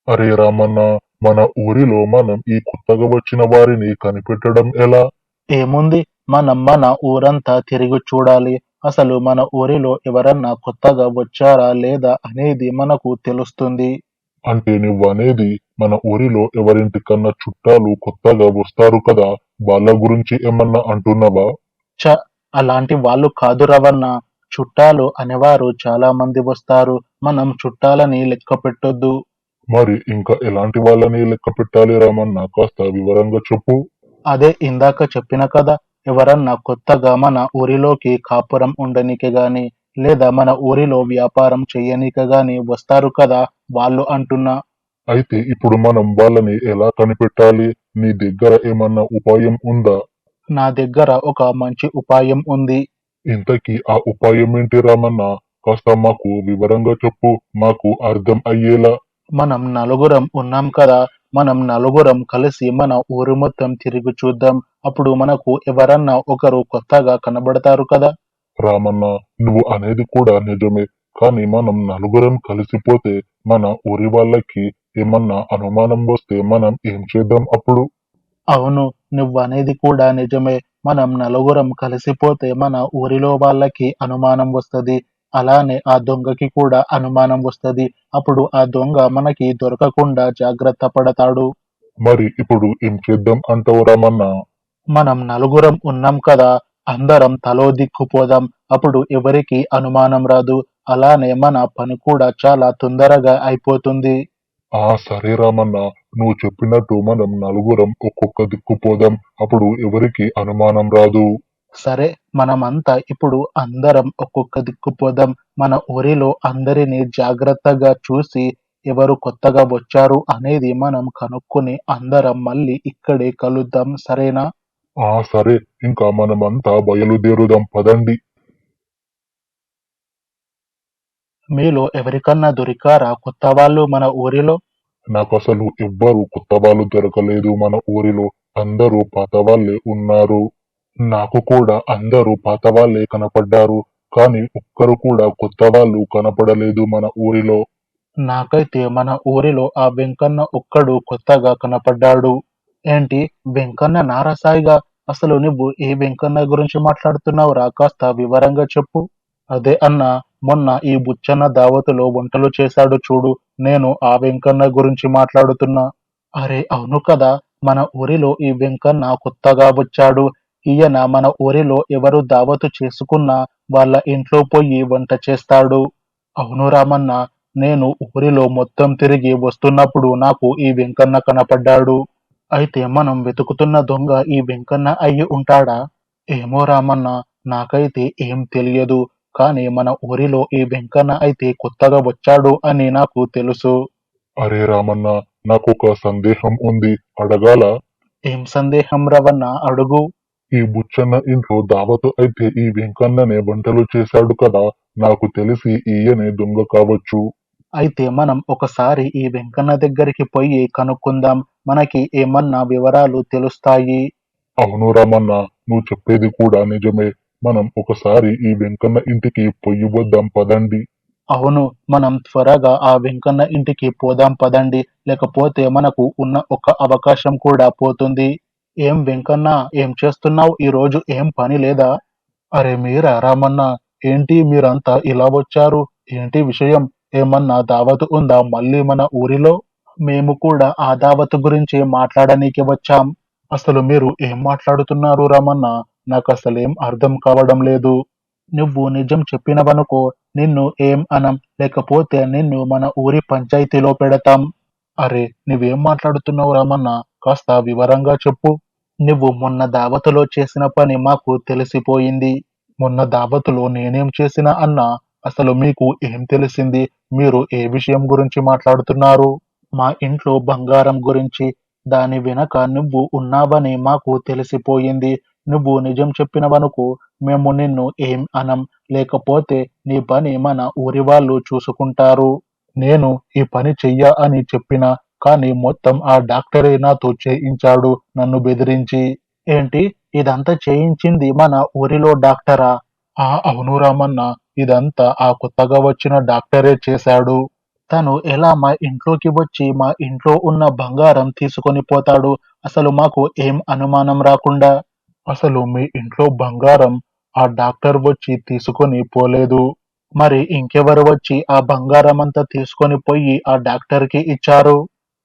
అరే రామన్న, మన ఊరిలో మనం ఈ కొత్తగా వచ్చిన వారిని కనిపెట్టడం ఎలా? ఏముంది, మనం మన ఊరంతా తిరిగి చూడాలి. అసలు మన ఊరిలో ఎవరన్నా కొత్తగా వచ్చారా లేదా అనేది మనకు తెలుస్తుంది. అంటే నువ్వనేది మన ఊరిలో ఎవరింటికన్నా చుట్టాలు కొత్తగా వస్తారు కదా, వాళ్ళ గురించి ఏమన్నా అంటున్నావా? ఛ! అలాంటి వాళ్ళు కాదు రవన్న. చుట్టాలు అనేవారు చాలా మంది వస్తారు. మనం చుట్టాలని లెక్క పెట్టొద్దు. మరి ఇంకా ఎలాంటి వాళ్ళని లెక్క పెట్టాలి రామన్న, కాస్త వివరంగా చెప్పు. అదే ఇందాక చెప్పిన కదా! ఎవరన్నా కొత్తగా మన ఊరిలోకి కాపురం ఉండనీకి గాని, లేదా మన ఊరిలో వ్యాపారం చెయ్యనీకి గాని వస్తారు కదా! వాళ్ళు అంటున్నా. అయితే ఇప్పుడు మనం వాళ్ళని ఎలా కనిపెట్టాలి? నీ దగ్గర ఏమన్నా ఉపాయం ఉందా? నా దగ్గర ఒక మంచి ఉపాయం ఉంది. ఇంతకీ ఆ ఉపాయం ఏంటి రామన్న? కాస్త మాకు వివరంగా చెప్పు, మాకు అర్థం అయ్యేలా. మనం నలుగురం ఉన్నాం కదా! మనం నలుగురం కలిసి మన ఊరు మొత్తం తిరిగి చూద్దాం. అప్పుడు మనకు ఎవరన్నా ఒకరు కొత్తగా కనబడతారు కదా! రామన్న, నువ్వు అనేది కూడా నిజమే. కానీ మనం నలుగురం కలిసిపోతే మన ఊరి వాళ్ళకి ఏమన్నా అనుమానం వస్తే మనం ఏం చేద్దాం అప్పుడు? అవును. నువ్వనేది కూడా నిజమే. మనం నలుగురం కలిసిపోతే మన ఊరిలో వాళ్ళకి అనుమానం వస్తది. అలానే ఆ దొంగకి కూడా అనుమానం వస్తది. అప్పుడు ఆ దొంగ మనకి దొరకకుండా జాగ్రత్త పడతాడు. మరి ఇప్పుడు ఏం చేద్దాం అంటావు రామన్న? మనం నలుగురం ఉన్నాం కదా! అందరం తలో దిక్కు పోదాం. అప్పుడు ఎవరికీ అనుమానం రాదు. అలానే మన పని కూడా చాలా తొందరగా అయిపోతుంది. సరే రామన్న, నువ్వు చెప్పినట్టు మనం నలుగురం ఒక్కొక్క దిక్కు పోదాం. అప్పుడు ఎవరికి అనుమానం రాదు. సరే, మనమంతా ఇప్పుడు అందరం ఒక్కొక్క దిక్కు పోదాం. మన ఊరిలో అందరినీ జాగ్రత్తగా చూసి ఎవరు కొత్తగా వచ్చారు అనేది మనం కనుక్కొని అందరం మళ్ళీ ఇక్కడే కలుద్దాం. సరేనా? సరే, ఇంకా మనమంతా బయలుదేరుదాం పదండి. మీలో ఎవరికన్నా దొరికారా కొత్త వాళ్ళు మన ఊరిలో? నాకసలు ఎవ్వరు కొత్త వాళ్ళు దొరకలేదు మన ఊరిలో. అందరూ పాత వాళ్ళే ఉన్నారు. నాకు కూడా అందరూ పాత వాళ్ళే కనపడ్డారు. కానీ ఒక్కరు కూడా కొత్త వాళ్ళు కనపడలేదు మన ఊరిలో. నాకైతే మన ఊరిలో ఆ వెంకన్న ఒక్కడు కొత్తగా కనపడ్డాడు. ఏంటి, వెంకన్న నారసాయిగా? అసలు నువ్వు ఏ వెంకన్న గురించి మాట్లాడుతున్నావురా? కాస్త వివరంగా చెప్పు. అదే అన్నా, మొన్న ఈ బుచ్చన్న దావతులో వంటలు చేశాడు చూడు, నేను ఆ వెంకన్న గురించి మాట్లాడుతున్నా. అరే అవును కదా! మన ఊరిలో ఈ వెంకన్న కొత్తగా వచ్చాడు. ఈయన మన ఊరిలో ఎవరు దావతు చేసుకున్నా వాళ్ళ ఇంట్లో పోయి వంట చేస్తాడు. అవును రామన్న, నేను ఊరిలో మొత్తం తిరిగి వస్తున్నప్పుడు నాకు ఈ వెంకన్న కనపడ్డాడు. అయితే మనం వెతుకుతున్న దొంగ ఈ వెంకన్న అయి ఉంటాడా? ఏమో రామన్న, నాకైతే ఏం తెలియదు. కానీ మన ఊరిలో ఈ వెంకన్న అయితే కొత్తగా వచ్చాడు అని నాకు తెలుసు. అరే రామన్న, నాకొక సందేహం ఉంది, అడగాల? ఏం సందేహం రవన్న, అడుగు. ఈ బుచ్చన్న ఇంట్లో దావతు అయితే ఈ వెంకన్ననే వంటలు చేశాడు కదా, నాకు తెలిసి ఈయనే దొంగ కావచ్చు. అయితే మనం ఒకసారి ఈ వెంకన్న దగ్గరికి పోయి కనుక్కుందాం. మనకి ఏమన్నా వివరాలు తెలుస్తాయి. అవును రామన్న, నువ్వు చెప్పేది కూడా నిజమే. మనం ఒకసారి ఈ వెంకన్న ఇంటికి పొయ్యి వద్దాం పదండి. అవును, మనం త్వరగా ఆ వెంకన్న ఇంటికి పోదాం పదండి. లేకపోతే మనకు ఉన్న ఒక అవకాశం కూడా పోతుంది. ఏం వెంకన్న, ఏం చేస్తున్నావు? ఈరోజు ఏం పని లేదా? అరే మీరా రామన్న, ఏంటి మీరంతా ఇలా వచ్చారు? ఏంటి విషయం? ఏమన్నా దావతు ఉందా మళ్ళీ మన ఊరిలో? మేము కూడా ఆ దావతు గురించి మాట్లాడనీకి వచ్చాం. అసలు మీరు ఏం మాట్లాడుతున్నారు రామన్న? నాకు అసలేం అర్థం కావడం లేదు. నువ్వు నిజం చెప్పినవనుకో, నిన్ను ఏం అనం, లేకపోతే నిన్ను మన ఊరి పంచాయతీలో పెడతాం. అరే నువ్వేం మాట్లాడుతున్నావు రామన్న? కాస్త వివరంగా చెప్పు. నువ్వు మొన్న దావతులో చేసిన పని మాకు తెలిసిపోయింది. మొన్న దావతులో నేనేం చేసినా అన్నా? అసలు మీకు ఏం తెలిసింది? మీరు ఏ విషయం గురించి మాట్లాడుతున్నారు? మా ఇంట్లో బంగారం గురించి. దాని వెనక నువ్వు ఉన్నావని మాకు తెలిసిపోయింది. నువ్వు నిజం చెప్పినవనుకో, మేము నిన్ను ఏం అనం, లేకపోతే నీ పని మన ఊరి వాళ్ళు చూసుకుంటారు. నేను ఈ పని చెయ్య అని చెప్పినా, కానీ మొత్తం ఆ డాక్టరే నాతో చేయించాడు నన్ను బెదిరించి. ఏంటి, ఇదంతా చేయించింది మన ఊరిలో డాక్టరా? అవును రామన్న, ఇదంతా ఆ కొత్తగా వచ్చిన డాక్టరే చేశాడు. తను ఎలా మా ఇంట్లోకి వచ్చి మా ఇంట్లో ఉన్న బంగారం తీసుకొని పోతాడు? అసలు మాకు ఏం అనుమానం రాకుండా? అసలు మీ ఇంట్లో బంగారం ఆ డాక్టర్ వచ్చి తీసుకొని పోలేదు. మరి ఇంకెవరు వచ్చి ఆ బంగారమంతా తీసుకొని పోయి ఆ డాక్టర్‌కి ఇచ్చారు?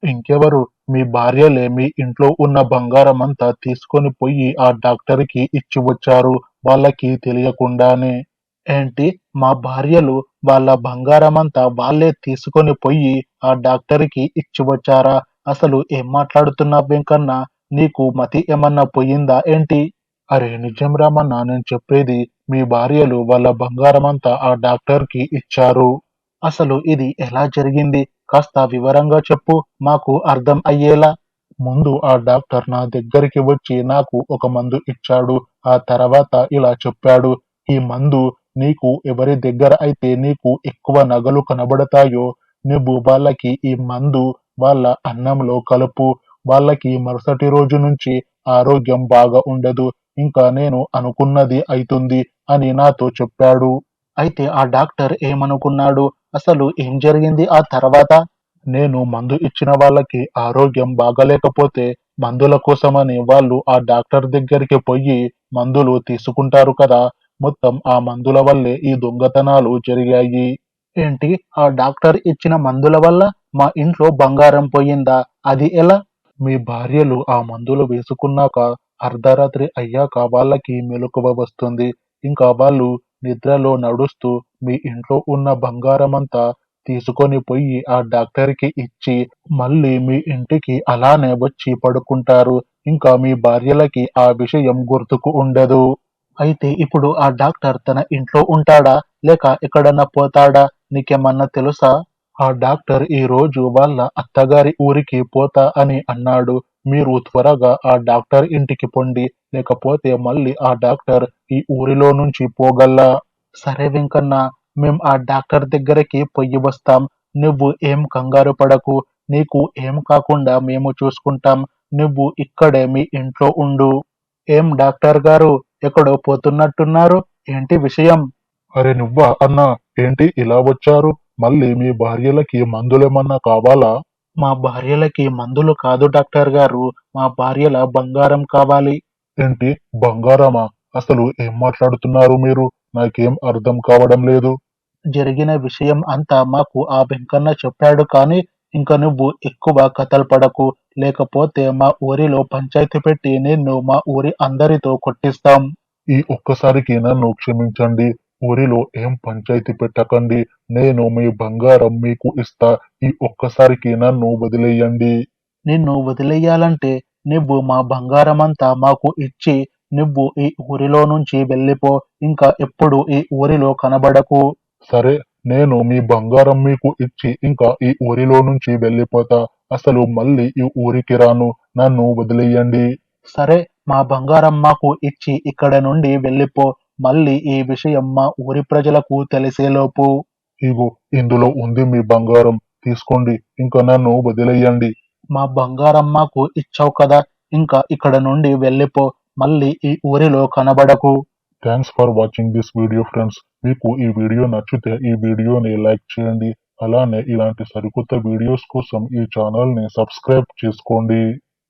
ఇంకెవరు? మీ భార్యలే మీ ఇంట్లో ఉన్న బంగారమంతా తీసుకొని పొయ్యి ఆ డాక్టర్‌కి ఇచ్చి వచ్చారు వాళ్ళకి తెలియకుండానే. ఏంటి? మా భార్యలు వాళ్ళ బంగారమంతా వాళ్ళే తీసుకొని పొయ్యి ఆ డాక్టర్‌కి ఇచ్చి వచ్చారా? అసలు ఏం మాట్లాడుతున్నావు వెంకన్న? నీకు మతి ఏమన్నా పోయిందా ఏంటి? అరే నిజం రామన్న నేను చెప్పేది. మీ భార్యలు వాళ్ళ బంగారమంతా ఆ డాక్టర్‌కి ఇచ్చారు. అసలు ఇది ఎలా జరిగింది? కాస్త వివరంగా చెప్పు మాకు అర్థం అయ్యేలా. ముందు ఆ డాక్టర్ నా దగ్గరికి వచ్చి నాకు ఒక మందు ఇచ్చాడు. ఆ తర్వాత ఇలా చెప్పాడు. ఈ మందు నీకు ఎవరి దగ్గర అయితే నీకు ఎక్కువ నగలు కనబడతాయో నువ్వు వాళ్ళకి ఈ మందు వాళ్ళ అన్నంలో కలుపు. వాళ్ళకి మరుసటి రోజు నుంచి ఆరోగ్యం బాగా ఉండదు. ఇంకా నేను అనుకున్నది అయితుంది అని నాతో చెప్పాడు. అయితే ఆ డాక్టర్ ఏమనుకున్నాడు? అసలు ఏం జరిగింది ఆ తర్వాత? నేను మందు ఇచ్చిన వాళ్ళకి ఆరోగ్యం బాగాలేకపోతే మందుల కోసమని వాళ్ళు ఆ డాక్టర్ దగ్గరికి పొయ్యి మందులు తీసుకుంటారు కదా! మొత్తం ఆ మందుల వల్లే ఈ దొంగతనాలు జరిగాయి. ఏంటి? ఆ డాక్టర్ ఇచ్చిన మందుల వల్ల మా ఇంట్లో బంగారం పోయిందా? అది ఎలా? మీ భార్యలు ఆ మందులు వేసుకున్నాక అర్ధరాత్రి అయ్యాక వాళ్ళకి మెలకువ వస్తుంది. ఇంకా వాళ్ళు నిద్రలో నడుస్తూ మీ ఇంట్లో ఉన్న బంగారమంతా తీసుకొని పొయ్యి ఆ డాక్టర్‌కి ఇచ్చి మళ్ళీ మీ ఇంటికి అలానే వచ్చి పడుకుంటారు. ఇంకా మీ భార్యలకి ఆ విషయం గుర్తుకు ఉండదు. అయితే ఇప్పుడు ఆ డాక్టర్ తన ఇంట్లో ఉంటాడా? లేక ఎక్కడన్నా పోతాడా? నీకేమన్నా తెలుసా? ఆ డాక్టర్ ఈరోజు వాళ్ళ అత్తగారి ఊరికి పోతా అని అన్నాడు. మీరు త్వరగా ఆ డాక్టర్ ఇంటికి పొండి. లేకపోతే మళ్ళీ ఆ డాక్టర్ ఈ ఊరిలో నుంచి పోగల్లా. సరే వెంకన్న, మేం ఆ డాక్టర్ దగ్గరికి పొయ్యి వస్తాం. నువ్వు ఏం కంగారు పడకు. నీకు ఏం కాకుండా మేము చూసుకుంటాం. నువ్వు ఇక్కడే మీ ఇంట్లో ఉండు. ఏం డాక్టర్ గారు ఎక్కడో పోతున్నట్టున్నారు? ఏంటి విషయం? అరే నువ్వా అన్నా? ఏంటి ఇలా వచ్చారు? మళ్ళీ మీ భార్యలకి మందులేమన్నా కావాలా? మా భార్యలకి మందులు కాదు డాక్టర్ గారు. మా భార్యల బంగారం కావాలి. ఏంటి? బంగారమా? అసలు ఏం మాట్లాడుతున్నారు మీరు? నాకేం అర్థం కావడం లేదు. జరిగిన విషయం అంతా మాకు ఆ వెంకన్న చెప్పాడు కానీ ఇంక నువ్వు ఎక్కువ కథలు పడకు. లేకపోతే మా ఊరిలో పంచాయతీ పెట్టి నిన్ను మా ఊరి అందరితో కొట్టిస్తాం. ఈ ఒక్కసారికి నన్ను క్షమించండి. ఊరిలో ఏం పంచాయతీ పెట్టకండి. నేను మీ బంగారం మీకు ఇస్తా. ఈ ఒక్కసారికి నన్ను వదిలేయండి. నిన్ను వదిలేయాలంటే నువ్వు మా బంగారమంతా మాకు ఇచ్చి నువ్వు ఈ ఊరిలో నుంచి వెళ్ళిపో. ఇంకా ఎప్పుడు ఈ ఊరిలో కనబడకు. సరే, నేను మీ బంగారం మీకు ఇచ్చి ఇంకా ఈ ఊరిలో నుంచి వెళ్ళిపోతా. అసలు మళ్ళీ ఈ ఊరికి రాను. నన్ను వదిలేయండి. సరే, మా బంగారం మాకు ఇచ్చి ఇక్కడ నుండి వెళ్ళిపో. మళ్ళీ ఈ విషయం మా ఊరి ప్రజలకు తెలిసేలోపు. ఇగో ఇందులో ఉంది మీ బంగారం. తీసుకోండి. ఇంకా నన్ను వదిలేయండి. మా బంగారం మాకు ఇచ్చావు కదా! ఇంకా ఇక్కడ నుండి వెళ్ళిపో. మళ్ళీ ఈ ఊరిలో కనబడకు. Thanks for watching this video friends. మీకు ఈ వీడియో నచ్చితే ఈ వీడియోని లైక్ చేయండి. అలానే ఇలాంటి సరికొత్త వీడియోస్ కోసం ఈ ఛానల్ని సబ్స్క్రైబ్ చేసుకోండి.